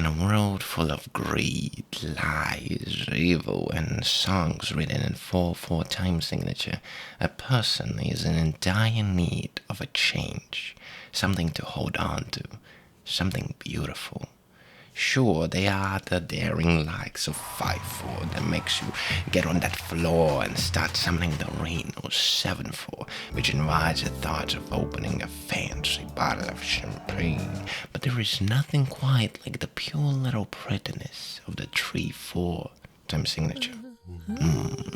a world full of greed, lies, evil, and songs written in 4/4 time signature, a person is in dire need of a change, something to hold on to, something beautiful. Sure, they are the daring likes of 5/4 that makes you get on that floor and start summoning the rain, or 7/4, which invites the thought of opening a fancy bottle of champagne. But there is nothing quite like the pure little prettiness of the 3/4 time signature.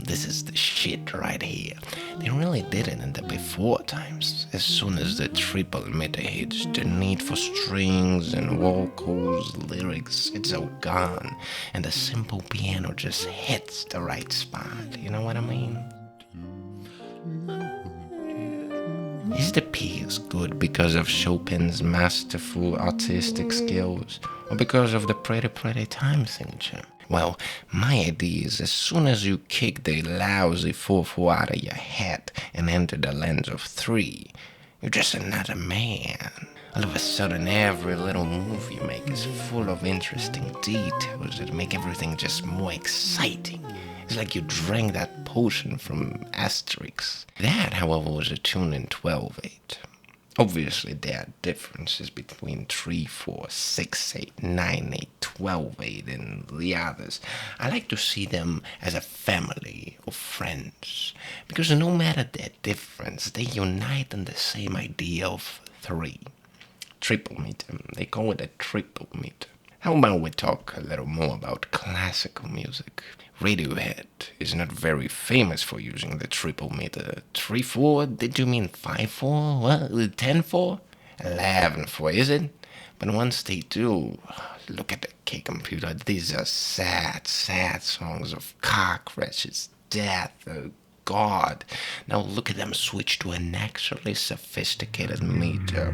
This is the shit right here. They really did it in the before times. As soon as the triple meter hits, the need for strings and vocals, lyrics, it's all gone. And the simple piano just hits the right spot. You know what I mean? Is the piece good because of Chopin's masterful artistic skills, or because of the pretty time signature? Well, my idea is as soon as you kick the lousy 4/4 out of your head and enter the lens of 3, you're just another man. All of a sudden, every little move you make is full of interesting details that make everything just more exciting. It's like you drank that potion from Asterix. That, however, was a tune in 12/8. Obviously, there are differences between 3/4, 6/8, 9/8, 12/8, and the others. I like to see them as a family of friends, because no matter their difference, they unite in the same idea of 3. Triple meter. They call it a triple meter. How about we talk a little more about classical music? Radiohead is not very famous for using the triple meter. 3/4? Did you mean 5/4? What? 10/4? 11/4, is it? But once they do, look at the K computer. These are sad songs of car crashes, death, God. Now look at them switch to an actually sophisticated meter.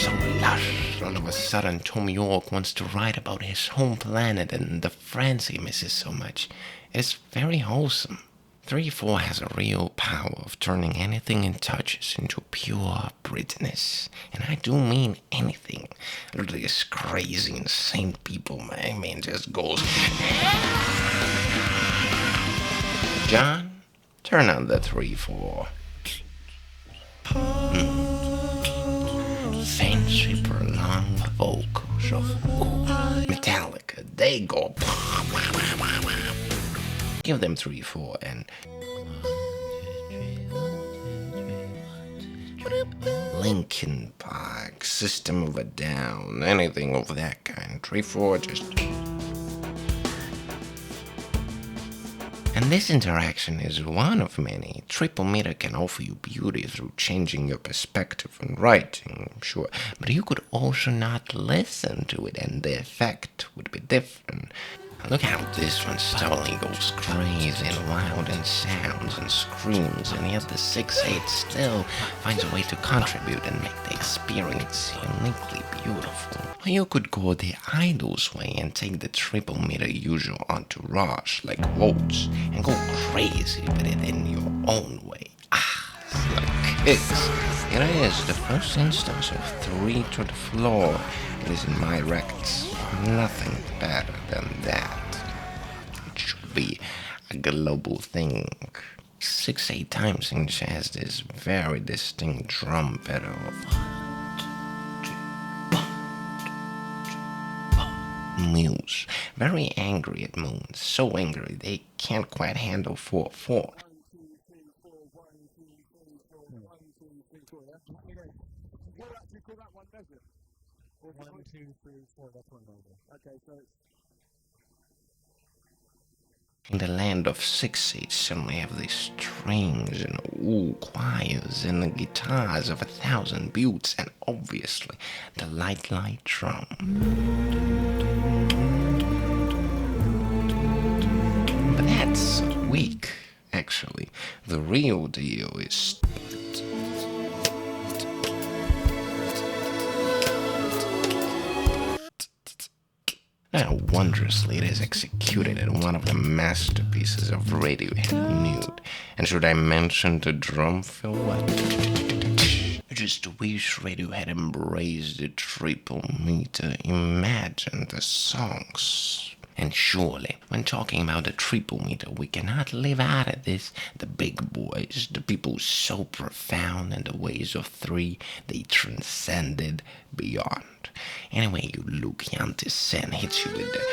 So lush. All of a sudden, Tom York wants to write about his home planet and the friends he misses so much. It's very wholesome. 3/4 has a real power of turning anything it touches into pure prettiness. And I do mean anything. These crazy, insane people, my man just goes... John, turn on the 3/4. Fancy prolonged vocals of Metallica. They go... Give them 3/4 and... Linkin Park, System of a Down, anything of that kind. 3/4 just... And this interaction is one of many. Triple meter can offer you beauty through changing your perspective on writing, sure, but you could also not listen to it and the effect would be different. Look how this one suddenly goes crazy and wild and sounds and screams, and yet the 6/8 still finds a way to contribute and make the experience uniquely beautiful. Or you could go the Idols way and take the triple meter usual entourage like Waltz and go crazy with it in your own way. It's like kicks. It is the first instance of 3 to the floor. It is in my records. Nothing better than that. It should be a global thing. 6/8 time signature has this very distinct drum pedal of Muse. Very angry at Moons. So angry they can't quite handle 4/4. In the land of 6/8, suddenly have these strings and choirs and the guitars of 1,000 buttes and obviously the light drum. But that's weak, actually. The real deal is... How wondrously it is executed in one of the masterpieces of Radiohead Nude. And should I mention the drum fill? What? just wish radio had embraced the triple meter, imagine the songs. And surely, when talking about the triple meter, we cannot leave out of this the big boys, the people so profound in the ways of three, they transcended beyond. Anyway, you look, Yantis Sen hits you with the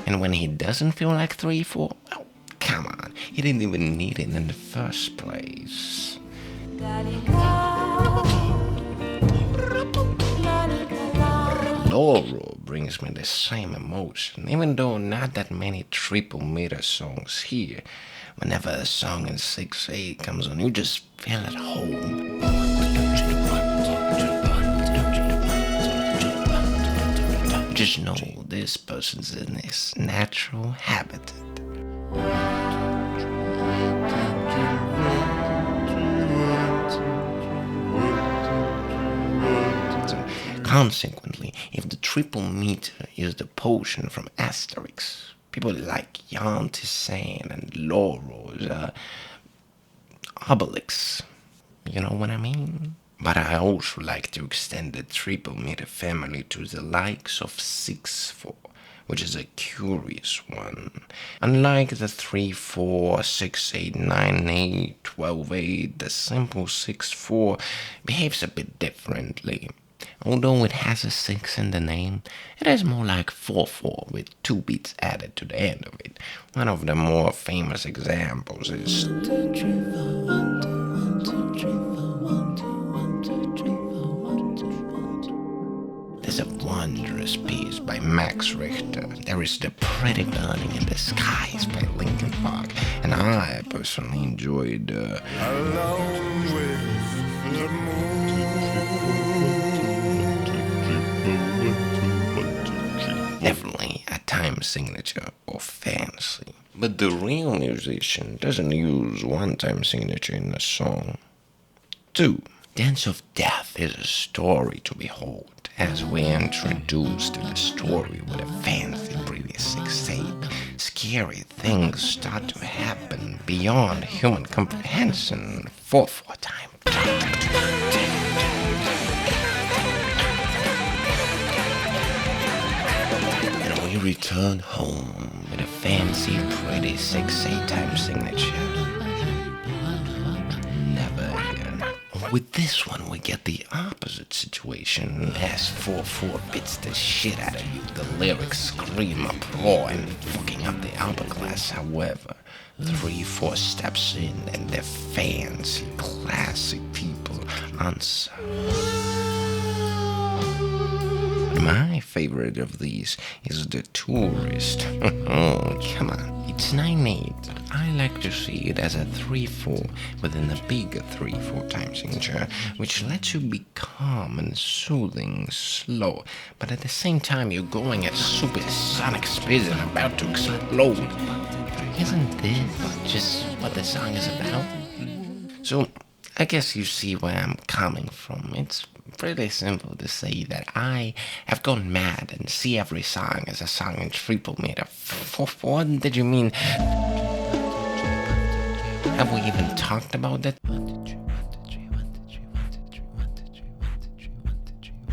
and when he doesn't feel like 3-4, oh, come on, he didn't even need it in the first place. Laurel brings me the same emotion, even though not that many triple meter songs here. Whenever a song in 6/8 comes on, you just feel at home. Just know this person's in his natural habitat. Consequently, if the triple meter is the potion from Asterix, people like Yantis Sen and Laurel's Obelix. You know what I mean? But I also like to extend the triple meter family to the likes of 6/4, which is a curious one. Unlike the 3/4, 6/8, 9/8, 12/8, the simple 6/4 behaves a bit differently. Although it has a 6 in the name, it is more like 4/4 with 2 beats added to the end of it. One of the more famous examples is there's a wondrous piece by Max Richter. There is The Pretty Burning in the Skies by Linkin Park, and I personally enjoyed Alone with the Moon. Definitely a time signature or fancy. But the real musician doesn't use one time signature in a song. 2. Dance of Death is a story to behold, as we introduce to the story with a fancy pretty 6/8. Scary things start to happen beyond human comprehension. 4/4 time. We return home with a fancy, pretty 6/8 time signature. Never again. With this one, we get the opposite situation, as 4/4 beats the shit out of you. The lyrics scream uproar and fucking up the hourglass. However, 3/4 steps in and the fancy, classic people answer. My favorite of these is The Tourist. Oh, come on. It's 9/8, but I like to see it as a 3/4 within a bigger 3/4 time signature, which lets you be calm and soothing, slow, but at the same time you're going at supersonic speeds and about to explode. Isn't this just what the song is about? So, I guess you see where I'm coming from. It's pretty simple to say that I have gone mad and see every song as a song in triple meter. What did you mean? Have we even talked about that?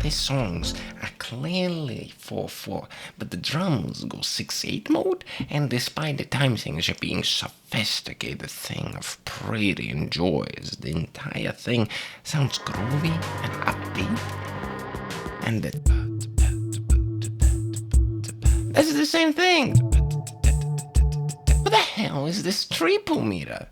These songs are clearly 4/4, but the drums go 6/8 mode, and despite the time signature being sophisticated thing of pretty enjoys, the entire thing sounds groovy and upbeat. And that's the same thing. What the hell is this triple meter?